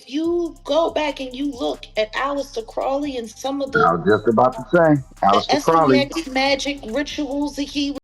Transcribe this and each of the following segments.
if you go back and you look at Aleister Crowley and some of I the was just about to say, Aleister Crowley. SMX magic rituals that he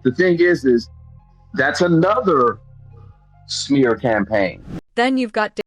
The thing is that's another smear campaign. Then you've got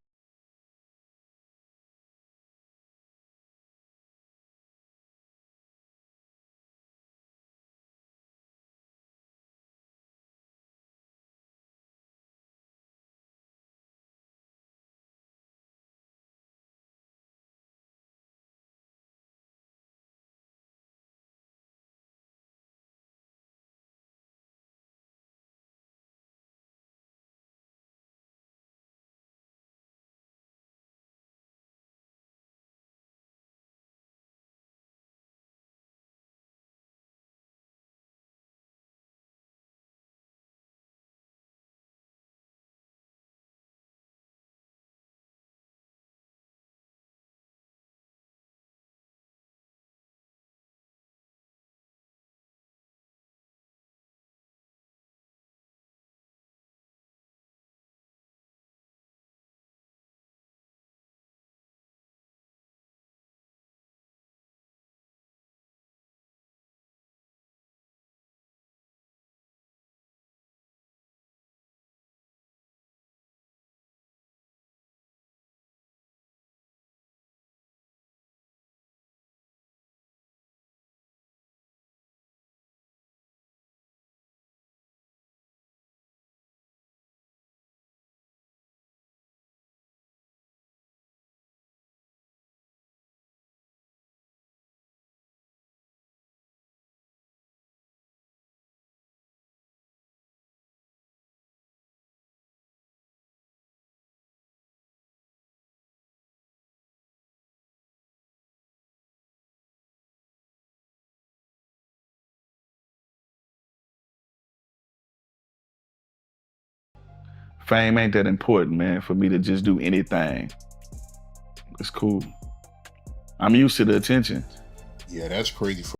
Fame ain't that important, man, for me to just do anything. It's cool. I'm used to the attention. Yeah, that's crazy for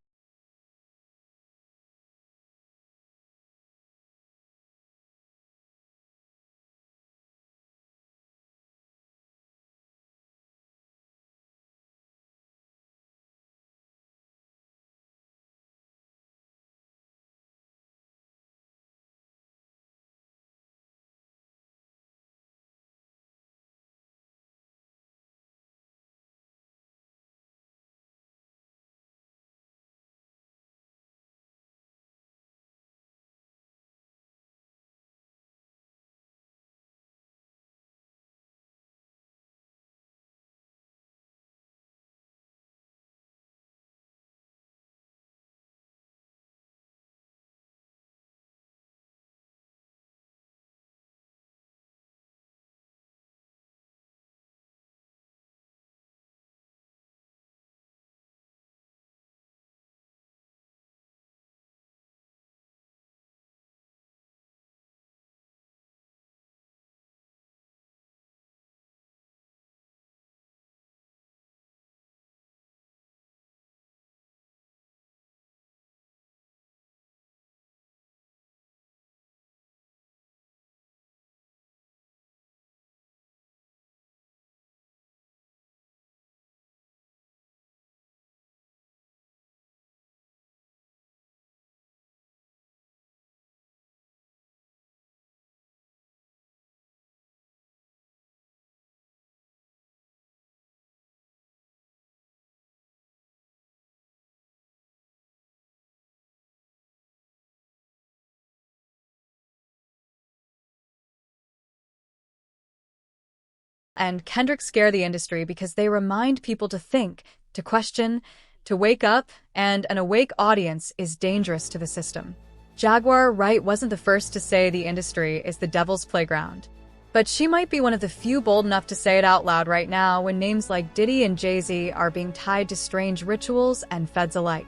and Kendrick scare the industry because they remind people to think, to question, to wake up, and an awake audience is dangerous to the system. Jaguar Wright wasn't the first to say the industry is the devil's playground, but she might be one of the few bold enough to say it out loud right now when names like Diddy and Jay-Z are being tied to strange rituals and feds alike.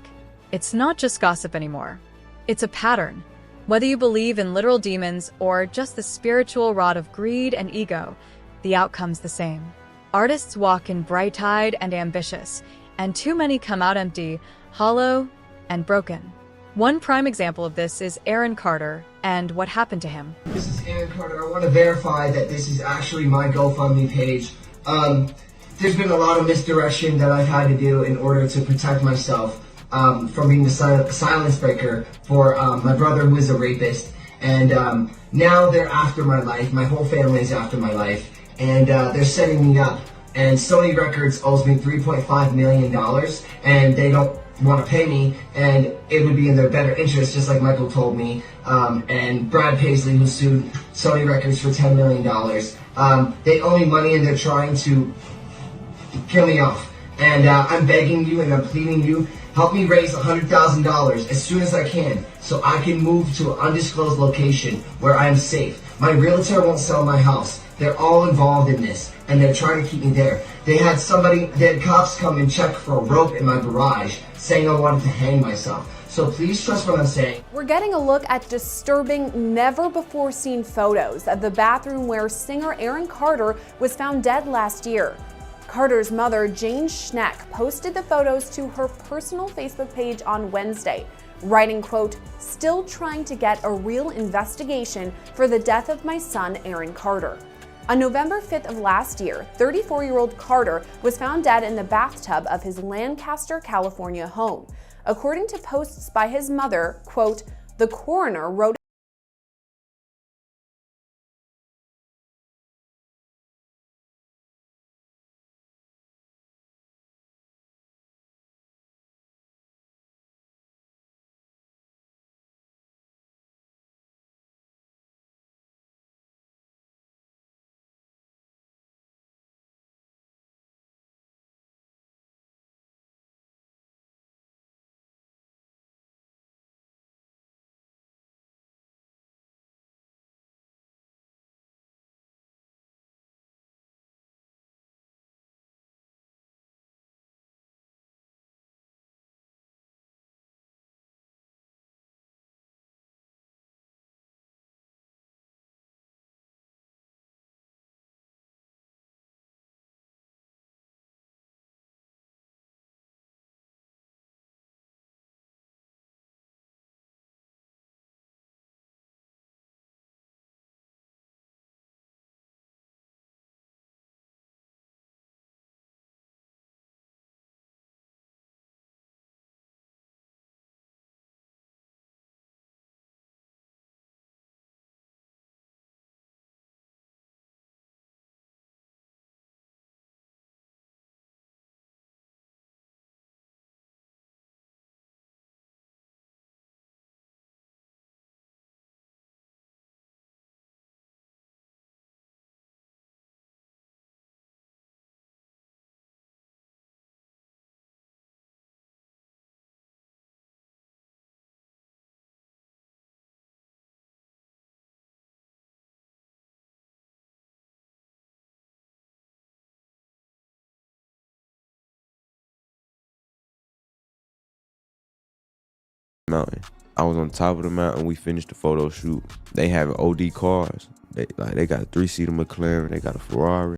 It's not just gossip anymore. It's a pattern. Whether you believe in literal demons or just the spiritual rot of greed and ego, the outcome's the same. Artists walk in bright-eyed and ambitious, and too many come out empty, hollow, and broken. One prime example of this is Aaron Carter and what happened to him. This is Aaron Carter. I want to verify that this is actually my GoFundMe page. There's been a lot of misdirection that I've had to do in order to protect myself from being the silence breaker for my brother, who is a rapist. And now they're after my life. My whole family is after my life. And they're setting me up. And Sony Records owes me $3.5 million, and they don't want to pay me, and it would be in their better interest, just like Michael told me, and Brad Paisley, who sued Sony Records for $10 million. They owe me money, and they're trying to kill me off. And I'm begging you and I'm pleading you, help me raise $100,000 as soon as I can, so I can move to an undisclosed location where I am safe. My realtor won't sell my house. They're all involved in this, and they're trying to keep me there. They had cops come and check for a rope in my garage, saying I wanted to hang myself. So please trust what I'm saying. We're getting a look at disturbing, never-before-seen photos of the bathroom where singer Aaron Carter was found dead last year. Carter's mother, Jane Schneck, posted the photos to her personal Facebook page on Wednesday, writing, quote, "Still trying to get a real investigation for the death of my son, Aaron Carter." On November 5th of last year, 34-year-old Carter was found dead in the bathtub of his Lancaster, California home. According to posts by his mother, quote, "The coroner wrote mountain. I was on top of the mountain. We finished the photo shoot. They have OD cars. They got a 3-seater McLaren. They got a Ferrari.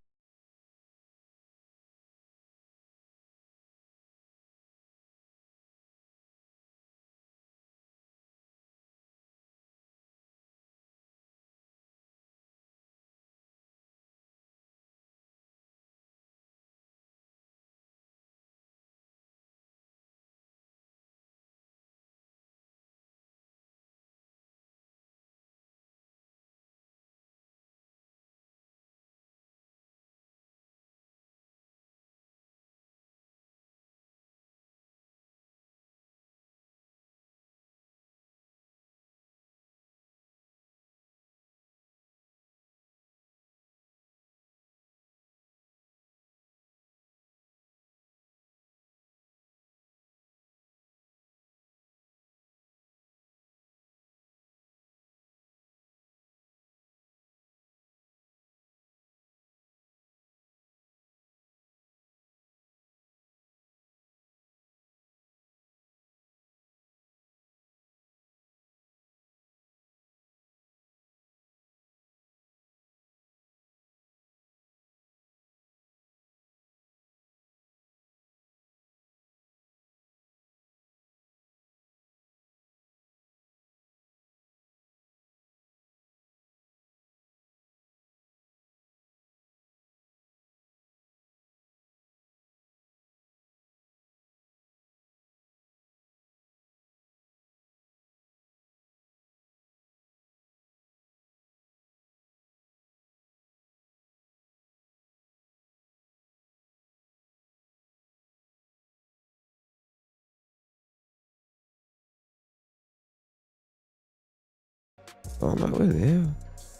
So I'm like, what the hell?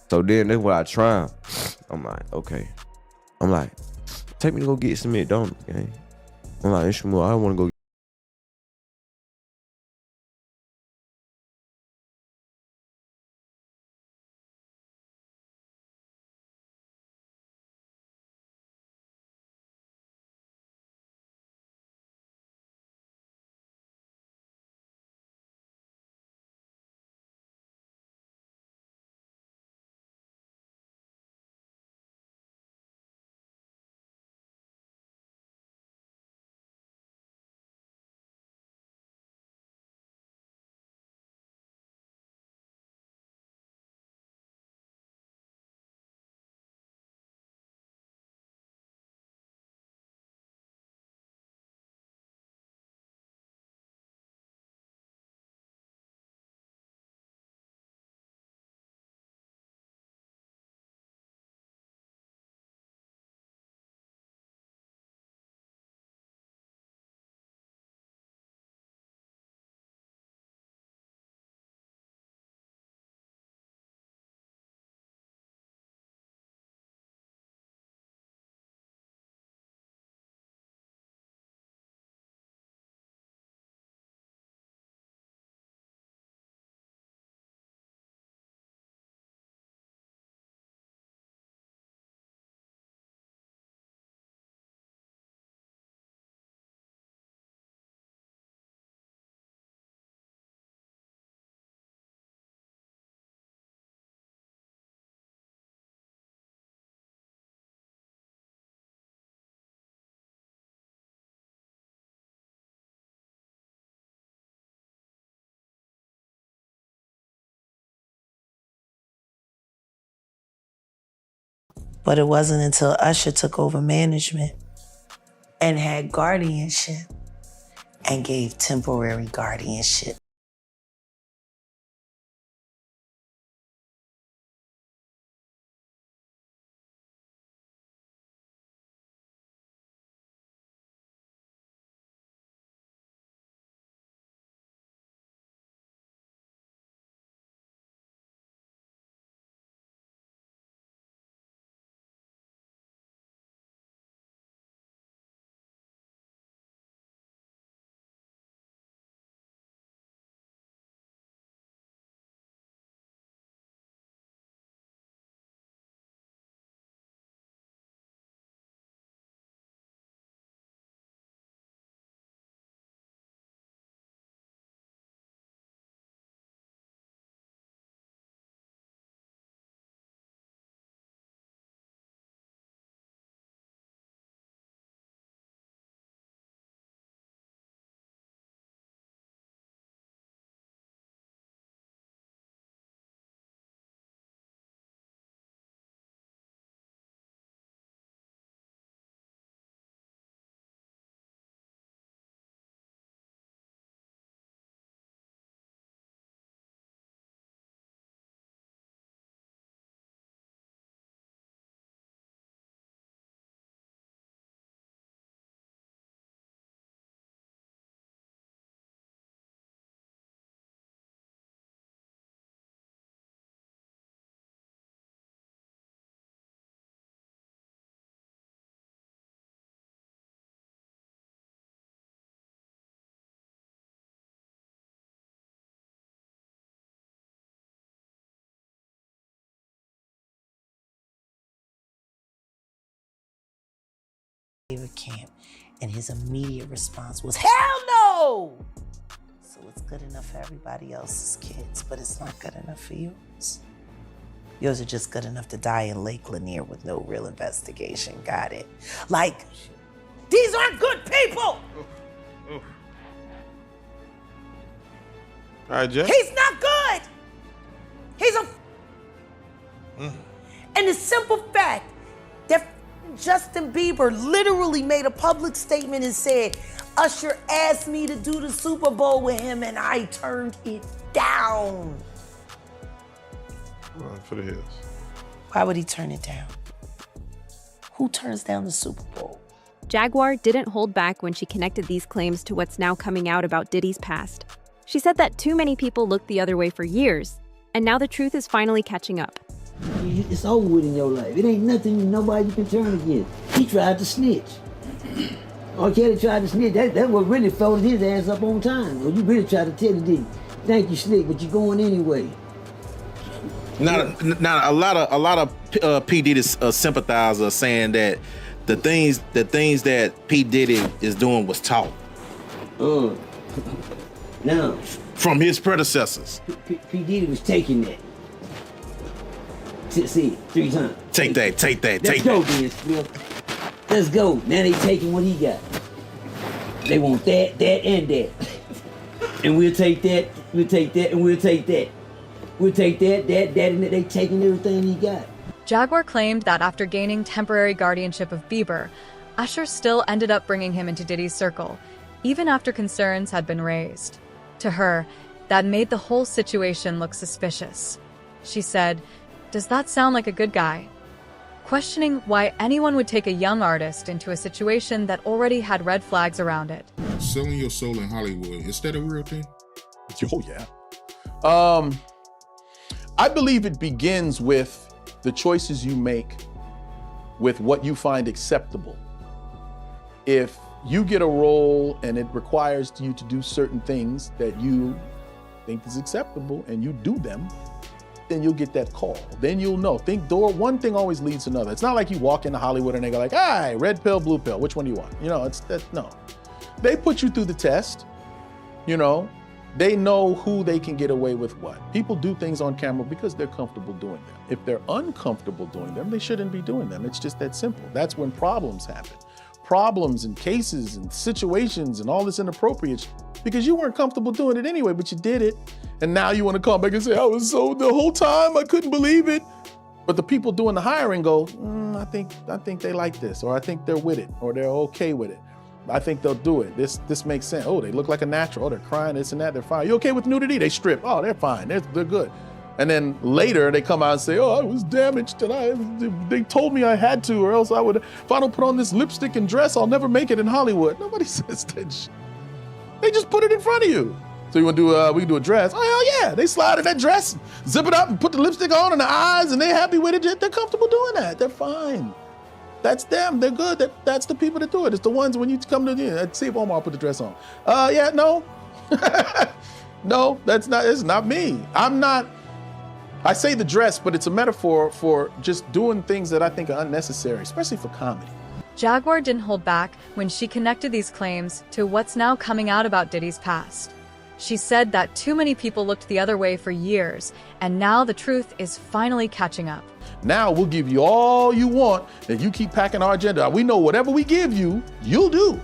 So then that's what I try. I'm like, okay. I'm like, take me to go get some McDonald's, gang. I'm like, Ishmael, I want to go. But it wasn't until Usher took over management and had guardianship and gave temporary guardianship. Camp, and his immediate response was, hell no! So it's good enough for everybody else's kids, but it's not good enough for yours. Yours are just good enough to die in Lake Lanier with no real investigation. Got it? Like, these aren't good people! All right, Jeff. He's not good! He's a... And the simple fact that Justin Bieber literally made a public statement and said, Usher asked me to do the Super Bowl with him and I turned it down. Run for the hills. Why would he turn it down? Who turns down the Super Bowl? Jaguar didn't hold back when she connected these claims to what's now coming out about Diddy's past. She said that too many people looked the other way for years, And now the truth is finally catching up. It's over with in your life. It ain't nothing nobody you can turn against. He tried to snitch. R. Kelly tried to snitch. That's what really folded his ass up on time. Well, you really tried to tell him, didn't you? Thank you, Slick, but you're going anyway. Now a lot of P. Diddy sympathizers are saying that the things that P. Diddy is doing was taught. No. From his predecessors. P. Diddy was taking that. See, 3 times. Take that. Let's go, then, Smith. Let's go. Now they taking what he got. They want that, and that. And we'll take that, and we'll take that. We'll take that, and that. They taking everything he got. Jaguar claimed that after gaining temporary guardianship of Bieber, Usher still ended up bringing him into Diddy's circle, even after concerns had been raised. To her, that made the whole situation look suspicious. She said, "Does that sound like a good guy?" Questioning why anyone would take a young artist into a situation that already had red flags around it. Selling your soul in Hollywood, is that a real thing? Oh, yeah. I believe it begins with the choices you make with what you find acceptable. If you get a role and it requires you to do certain things that you think is acceptable and you do them, then you'll get that call. Then you'll know. One thing always leads to another. It's not like you walk into Hollywood and they go like, "Hi, red pill, blue pill, which one do you want?" No. They put you through the test, They know who they can get away with what. People do things on camera because they're comfortable doing them. If they're uncomfortable doing them, they shouldn't be doing them. It's just that simple. That's when problems happen. Problems and cases and situations and all this inappropriate because you weren't comfortable doing it anyway, but you did it. And now you want to come back and say, "I was so the whole time, I couldn't believe it." But the people doing the hiring go, I think they like this, or I think they're with it, or they're okay with it. I think they'll do it. This makes sense. Oh, they look like a natural. Oh, they're crying, this and that, they're fine. You okay with nudity? They strip. Oh, they're fine. They're good. And then later they come out and say, "Oh, I was damaged and they told me I had to, or else if I don't put on this lipstick and dress, I'll never make it in Hollywood." Nobody says that shit. They just put it in front of you. So you want to do, we can do a dress. Oh, hell yeah. They slide in that dress, zip it up and put the lipstick on and the eyes and they're happy with it. They're comfortable doing that. They're fine. That's them. They're good. That's the people that do it. It's the ones when you come to see if Omar put the dress on. Yeah, no. No, it's not me. I say the dress, but it's a metaphor for just doing things that I think are unnecessary, especially for comedy. Jaguar didn't hold back when she connected these claims to what's now coming out about Diddy's past. She said that too many people looked the other way for years, and now the truth is finally catching up. Now we'll give you all you want, and you keep packing our agenda. We know whatever we give you, you'll do.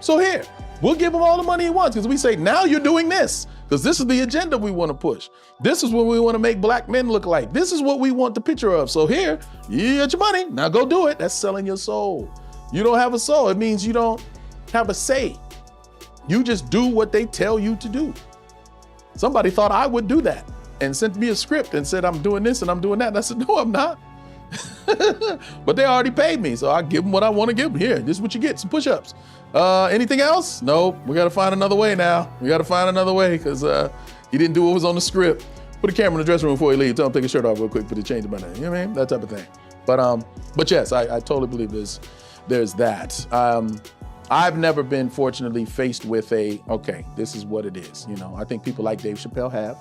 So here, we'll give him all the money he wants, because we say, now you're doing this, because this is the agenda we want to push. This is what we want to make black men look like. This is what we want the picture of. So here, you got your money, now go do it. That's selling your soul. You don't have a soul. It means you don't have a say. You just do what they tell you to do. Somebody thought I would do that and sent me a script and said, "I'm doing this and I'm doing that." And I said, "No, I'm not." But they already paid me, so I give them what I want to give them. Here, this is what you get, some push-ups. Anything else? Nope, we got to find another way now. We got to find another way because he didn't do what was on the script. Put a camera in the dressing room before he leaves. Tell him to take his shirt off real quick, put a change in my name. You know what I mean? That type of thing. But yes, I totally believe there's that. I've never been, fortunately, faced with okay, this is what it is. I think people like Dave Chappelle have,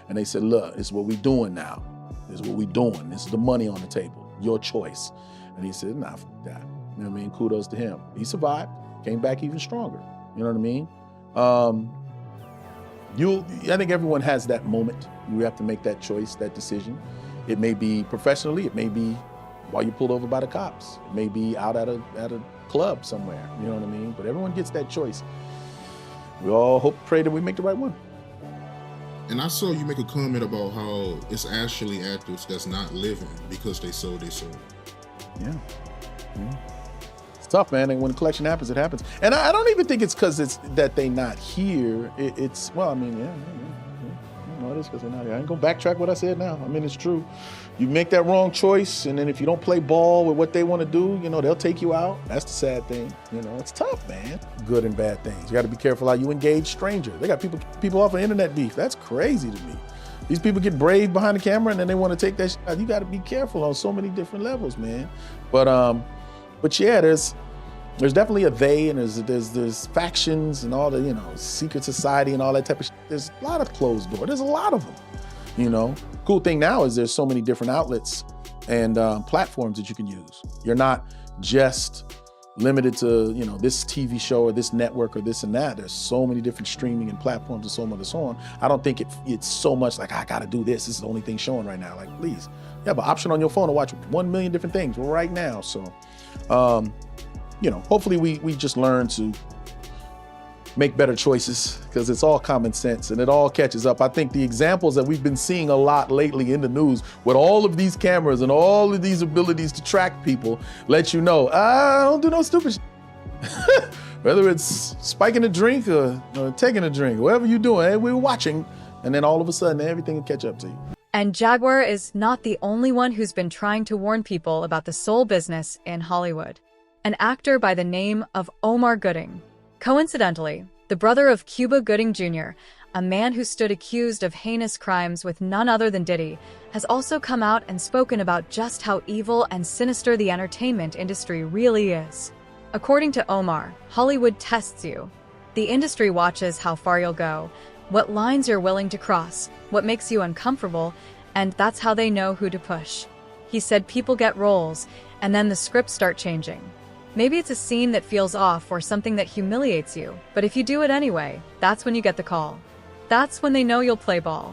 and they said, "Look, this is what we doing now. This is what we doing. This is the money on the table. Your choice." And he said, "Nah, fuck that." You know what I mean? Kudos to him. He survived, came back even stronger. You know what I mean? I think everyone has that moment. You have to make that choice, that decision. It may be professionally, it may be while you're pulled over by the cops. It may be out at a club somewhere, you know what I mean? But everyone gets that choice. We all hope, pray that we make the right one. And I saw you make a comment about how it's actually actors that's not living because they sold their soul. Yeah. It's tough, man. And when the collection happens, it happens. And I don't even think it's because it's that they not here. It's, well, I mean, yeah. No, it is because they're not here. I ain't gonna backtrack what I said now. I mean, it's true. You make that wrong choice, and then if you don't play ball with what they want to do, they'll take you out. That's the sad thing. It's tough, man. Good and bad things. You got to be careful how you engage strangers. They got people off of internet beef. That's crazy to me. These people get brave behind the camera and then they want to take that shit out. You got to be careful on so many different levels, man. But yeah, there's definitely a they, and there's factions and all the, you know, secret society and all that type of shit. There's a lot of closed door. There's a lot of them, you know. Cool thing now is there's so many different outlets and platforms that you can use. You're not just limited to, you know, this TV show or this network or this and that. There's so many different streaming and platforms and so on and so on. I don't think it's so much like, I gotta do this. This is the only thing showing right now. Like, please, you have an option on your phone to watch 1 million different things right now. So, you know, hopefully we just learn to make better choices, because it's all common sense and it all catches up. I think the examples that we've been seeing a lot lately in the news with all of these cameras and all of these abilities to track people let you know, don't do no stupid shit. Whether it's spiking a drink or taking a drink, whatever you're doing, hey, we're watching, and then all of a sudden everything will catch up to you. And Jaguar is not the only one who's been trying to warn people about the soul business in Hollywood. An actor by the name of Omar Gooding, coincidentally, the brother of Cuba Gooding Jr., a man who stood accused of heinous crimes with none other than Diddy, has also come out and spoken about just how evil and sinister the entertainment industry really is. According to Omar, Hollywood tests you. The industry watches how far you'll go, what lines you're willing to cross, what makes you uncomfortable, and that's how they know who to push. He said people get roles, and then the scripts start changing. Maybe it's a scene that feels off or something that humiliates you, but if you do it anyway, that's when you get the call. That's when they know you'll play ball.